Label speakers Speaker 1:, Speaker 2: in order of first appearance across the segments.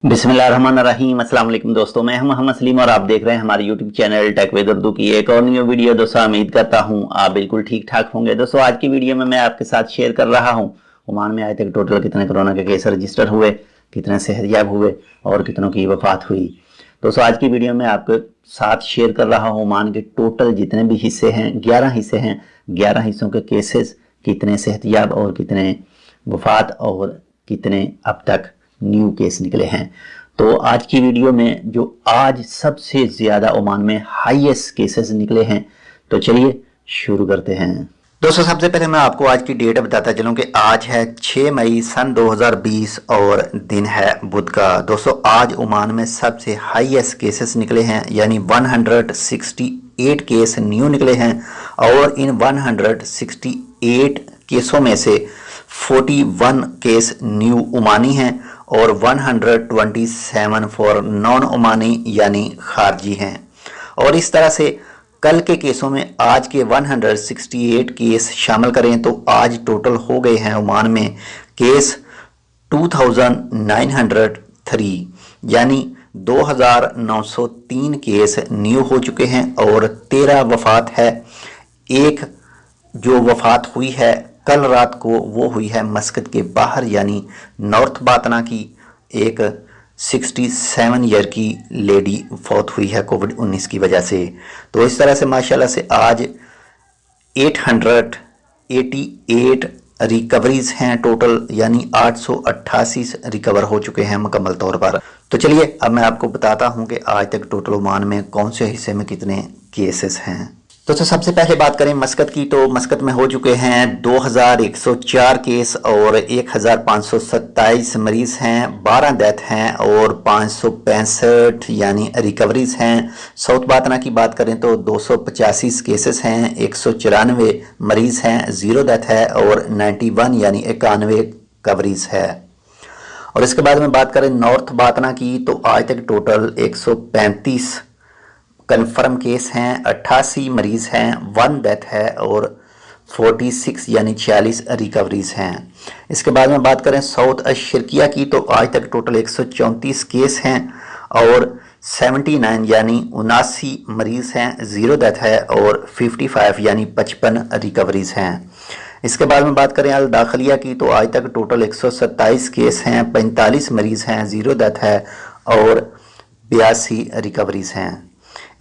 Speaker 1: बिस्मिल्लाहिर्रहमानिर्रहीम। अस्सलाम वालेकुम दोस्तों, मैं हूं मोहम्मद सलीम और आप देख रहे हैं हमारे YouTube channel Tech with Urdu की एक और न्यू वीडियो। दोस्तों उम्मीद करता हूं आप बिल्कुल ठीक ठाक होंगे। दोस्तों आज की वीडियो में मैं आपके साथ शेयर कर रहा हूं ओमान में आज तक टोटल कितने कोरोना के केस रजिस्टर हुए, कितने सेहतयाब हुए और कितनों की वफात हुई। दोस्तों आज की वीडियो में आपके साथ शेयर कर रहा हूँ ओमान के टोटल जितने भी हिस्से हैं, 11 हिस्से हैं, 11 हिस्सों के केसेस कितने सेहतयाब और कितने वफात और कितने अब तक न्यू केस निकले हैं। तो आज की वीडियो में जो आज सबसे ज़्यादा ओमान में हाईएस्ट केसेस निकले हैं, तो चलिए शुरू करते हैं। दोस्तों सबसे पहले मैं आपको आज की डेट बताता चलूं कि आज है 6 मई सन 2020 और दिन है बुध का। दोस्तों आज ओमान में सबसे हाईएस्ट केसेस निकले हैं, यानी 168 केस न्यू निकले हैं और इन 168 केसों में से 41 केस न्यू ओमानी हैं और 127 फॉर नॉन ओमानी यानी खारजी हैं। और इस तरह से कल के केसों में आज के 168 केस शामिल करें तो आज टोटल हो गए हैं ओमान में केस 2903, यानी 2903 केस न्यू हो चुके हैं और 13 वफात है। एक जो वफात हुई है कल रात को वो हुई है मस्कत के बाहर, यानी नॉर्थ बातना की एक 67 ईयर की लेडी फौत हुई है कोविड-19 की वजह से। तो इस तरह से माशाल्लाह से आज 888 रिकवरीज हैं टोटल, यानी 888 रिकवर हो चुके हैं मुकम्मल तौर पर। तो चलिए अब मैं आपको बताता हूं कि आज तक टोटल ओमान में कौन से हिस्से में कितने केसेस हैं। तो सबसे पहले बात करें मस्कत की, तो मस्कत में हो चुके हैं 2104 केस और 1527 मरीज हैं, 12 डेथ हैं और 565 यानी रिकवरीज हैं। साउथ बातना की बात करें तो 285 केसेस हैं, 194 मरीज हैं, 0 डेथ है और 91 यानी 91 कवरीज है। और इसके बाद में बात करें नॉर्थ बातना की, तो आज तक टोटल 135 कन्फर्म केस हैं, 88 मरीज हैं, 1 डेथ है और 46 यानी 46 रिकवरीज हैं। इसके बाद में बात करें साउथ अशरकिया की, तो आज तक टोटल 134 केस हैं और 79 यानी 79 मरीज हैं, 0 डेथ है और 55 यानी 55 रिकवरीज हैं। इसके बाद में बात करें अल दाखिलिया की, तो आज तक टोटल 127 केस हैं, 45 मरीज हैं, 0 डेथ है और 82 रिकवरीज हैं।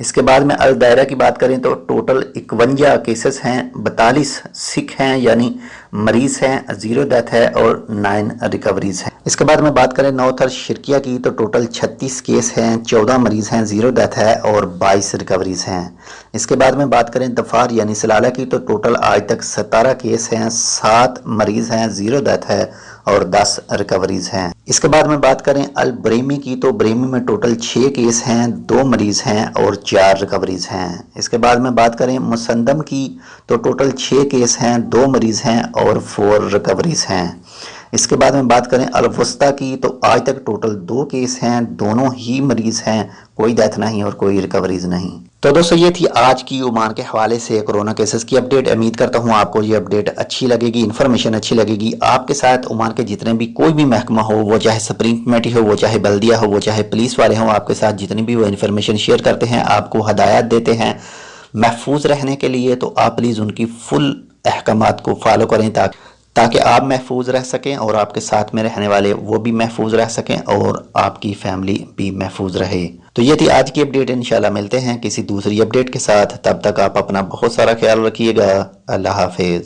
Speaker 1: इसके बाद में अल दायरा की बात करें तो टोटल 51 केसेस हैं, 42 सिख हैं यानी मरीज हैं, 0 डेथ है और 9 रिकवरीज हैं। इसके बाद में बात करें नॉर्थ अशरकिया की, तो टोटल 36 केस हैं, 14 मरीज हैं, 0 डेथ है और 22 रिकवरीज हैं। इसके बाद में बात करें दफार यानी सलाला की, तो टोटल आज तक 17 केस हैं, 7 मरीज हैं, 0 डेथ है और 10 रिकवरीज हैं। इसके बाद में बात करें अल buraimi की, तो buraimi में टोटल 6 केस हैं, 2 मरीज हैं और 4 रिकवरीज हैं। इसके बाद में बात करें musandam की, तो टोटल 6 केस हैं, 2 मरीज हैं और 4 रिकवरीज हैं। इसके बाद में बात करें अल वस्ता की, तो आज तक टोटल 2 केस हैं, दोनों ही मरीज हैं, कोई डेथ नहीं और कोई रिकवरीज नहीं। तो दोस्तों ये थी आज की ओमान के हवाले से कोरोना केसेस की अपडेट। उम्मीद करता हूँ आपको ये अपडेट अच्छी लगेगी, इन्फॉर्मेशन अच्छी लगेगी। आपके साथ ओमान के जितने भी कोई भी महकमा हो, वो चाहे सुप्रीम कमेटी हो, वो चाहे बल्दिया हो, वो चाहे पुलिस वाले हों, आपके साथ जितनी भी वो इन्फॉर्मेशन शेयर करते हैं, आपको हदायत देते हैं महफूज रहने के लिए, तो आप प्लीज़ उनकी फुल अहकामात को फॉलो करें ताकि आप महफूज रह सकें और आपके साथ में रहने वाले वो भी महफूज रह सकें और आपकी फैमिली भी महफूज रहे। तो ये थी आज की अपडेट। इंशाल्लाह मिलते हैं किसी दूसरी अपडेट के साथ, तब तक आप अपना बहुत सारा ख्याल रखिएगा। अल्लाह हाफिज।